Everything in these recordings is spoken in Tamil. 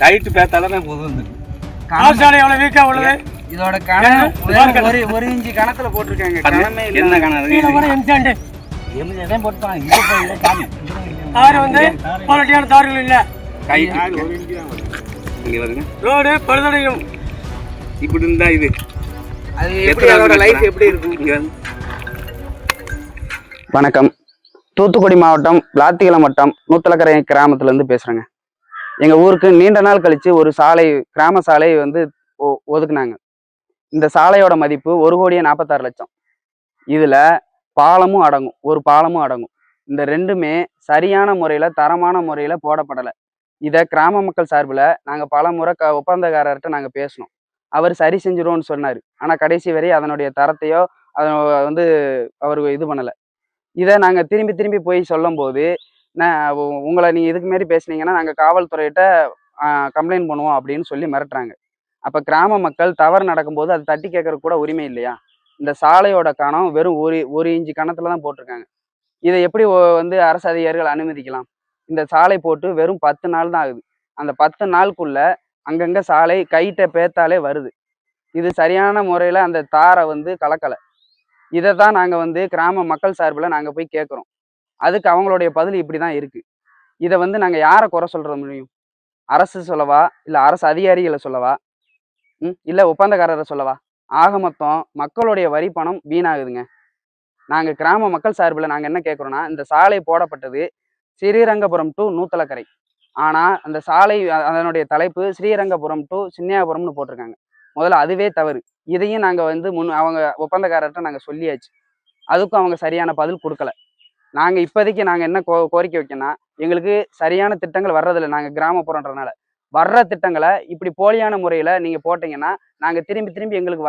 கைட்டு பேத்தாலே போதும். காசாலை எவ்வளவு வீக்கா உள்ளது. இதோட கணம் ஒரு இன்ச்சு கணத்துல போட்டிருக்காங்க. கணமே என்ன கணம் கீழே கூட எம்சாண்டு எதான் போட்டுப்பாங்க. இங்க போய் காமி தார் வந்து குவாலிட்டியான தார்கள் இல்ல. கைட்டு இங்க வருங்க. ரோடு பழுதடையும். இப்படி இருந்தா இது அது எப்படி அதோட லைஃப் எப்படி இருக்கும்? வணக்கம். தூத்துக்குடி மாவட்டம் விளாத்திகுளம் வட்டம் நூத்தலக்கரை கிராமத்துலேருந்து பேசுகிறேங்க. எங்கள் ஊருக்கு நீண்ட நாள் கழித்து ஒரு சாலை, கிராம சாலை வந்து ஒதுக்குனாங்க. இந்த சாலையோட மதிப்பு 1,46,00,000. இதில் பாலமும் அடங்கும், ஒரு பாலமும் அடங்கும். இந்த ரெண்டுமே சரியான முறையில், தரமான முறையில் போடப்படலை. இதை கிராம மக்கள் சார்பில் நாங்கள் பல முறை ஒப்பந்தக்காரர்கிட்ட நாங்கள் பேசினோம். அவர் சரி செஞ்சிருவோன்னு சொன்னார். ஆனால் கடைசி வரை அதனுடைய தரத்தையோ அதை வந்து அவர் இது பண்ணலை. இதை நாங்கள் திரும்பி திரும்பி போய் சொல்லும்போது, உங்களை நீங்கள் இதுக்கு மாரி பேசுனீங்கன்னா நாங்கள் காவல்துறையிட்ட கம்ப்ளைண்ட் பண்ணுவோம் அப்படின்னு சொல்லி மிரட்டுறாங்க. அப்போ கிராம மக்கள் தவறு நடக்கும்போது அது தட்டி கேட்கறதுக்கு கூட உரிமை இல்லையா? இந்த சாலையோட கணம் வெறும் ஒரு இன்ச்சு கணத்தில் தான் போட்டிருக்காங்க. இதை எப்படி வந்து அரசு அதிகாரிகள் அனுமதிக்கலாம்? இந்த சாலை போட்டு வெறும் 10 நாள் தான் ஆகுது. அந்த 10 நாளுக்குள்ள அங்கங்கே சாலை கைட்ட பேத்தாலே வருது. இது சரியான முறையில் அந்த தாரை வந்து கலக்கலை. இதை தான் நாங்கள் வந்து கிராம மக்கள் சார்பில் நாங்கள் போய் கேட்குறோம். அதுக்கு அவங்களுடைய பதில் இப்படி தான் இருக்குது. இதை வந்து நாங்கள் யாரை குறை சொல்கிற முடியும்? அரசு சொல்லவா, இல்லை அரசு அதிகாரிகளை சொல்லவா, இல்லை ஒப்பந்தக்காரரை சொல்லவா? ஆக மொத்தம் மக்களுடைய வரி பணம் வீணாகுதுங்க. நாங்கள் கிராம மக்கள் சார்பில் நாங்கள் என்ன கேட்குறோன்னா, இந்த சாலை போடப்பட்டது ஸ்ரீரங்கபுரம் டு நூத்தலக்கரை. ஆனால் அந்த சாலை அதனுடைய தலைப்பு ஸ்ரீரங்கபுரம் டு சின்னியாபுரம்னு போட்டிருக்காங்க. முதல்ல அதுவே தவறு. இதையும் நாங்கள் வந்து அவங்க ஒப்பந்தக்காரர்கிட்ட நாங்கள் சொல்லியாச்சு. அதுக்கும் அவங்க சரியான பதில் கொடுக்கல. நாங்கள் இப்போதைக்கு நாங்கள் என்ன கோரிக்கை வைக்கணும்னா, எங்களுக்கு சரியான திட்டங்கள் வர்றதில்லை. நாங்கள் கிராமப்புறன்றனால வர்ற திட்டங்களை இப்படி போலியான முறையில் நீங்கள் போட்டிங்கன்னா நாங்கள் திரும்பி திரும்பி எங்களுக்கு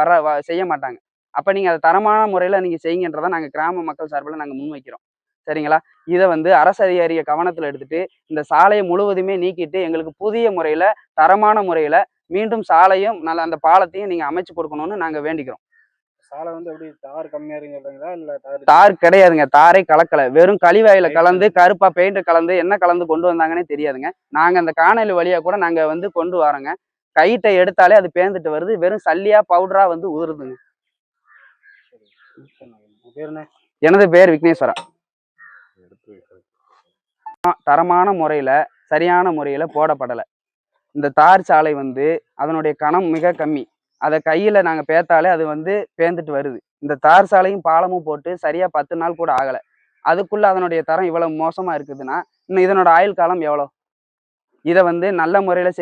செய்ய மாட்டாங்க. அப்போ நீங்கள் அதை தரமான முறையில் நீங்கள் செய்யுங்கன்றதை நாங்கள் கிராம மக்கள் சார்பில் நாங்கள் முன்வைக்கிறோம். சரிங்களா? இதை வந்து அரசு அதிகாரியை கவனத்தில் எடுத்துட்டு இந்த சாலையை முழுவதுமே நீக்கிட்டு எங்களுக்கு புதிய முறையில், தரமான முறையில் மீண்டும் சாலையும் நல்ல அந்த பாலத்தையும் நீங்கள் அமைச்சு கொடுக்கணும்னு நாங்கள் வேண்டிக்கிறோம். சாலை வந்து எப்படி தார் கம்மியா இருக்குங்களா? இல்ல தார் கிடையாதுங்க. தாரை கலக்கலை. வெறும் கழிவாயில கலந்து கருப்பா பெயிண்ட் கலந்து என்ன கலந்து கொண்டு வந்தாங்கன்னே தெரியாதுங்க. நாங்கள் அந்த காணொலி வழியாக கூட நாங்கள் வந்து கொண்டு வரோங்க. கைட்டை எடுத்தாலே அது பேர்ந்துட்டு வருது. வெறும் சல்லியா பவுடரா வந்து உதிருதுங்க. எனது பேர் விக்னேஸ்வரா. தரமான முறையில், சரியான முறையில் போடப்படலை. இந்த தார் சாலை வந்து அதனுடைய கணம் மிக கம்மி. அதை கையில் நாங்கள் பேத்தாலே அது வந்து பேர்ந்துட்டு வருது. இந்த தார் சாலையும் பாலமும் போட்டு சரியாக 10 நாள் கூட ஆகலை. அதுக்குள்ளே அதனுடைய தரம் இவ்வளோ மோசமாக இருக்குதுன்னா இன்னும் இதனோட ஆயுள் காலம் எவ்வளோ? இதை வந்து நல்ல முறையில்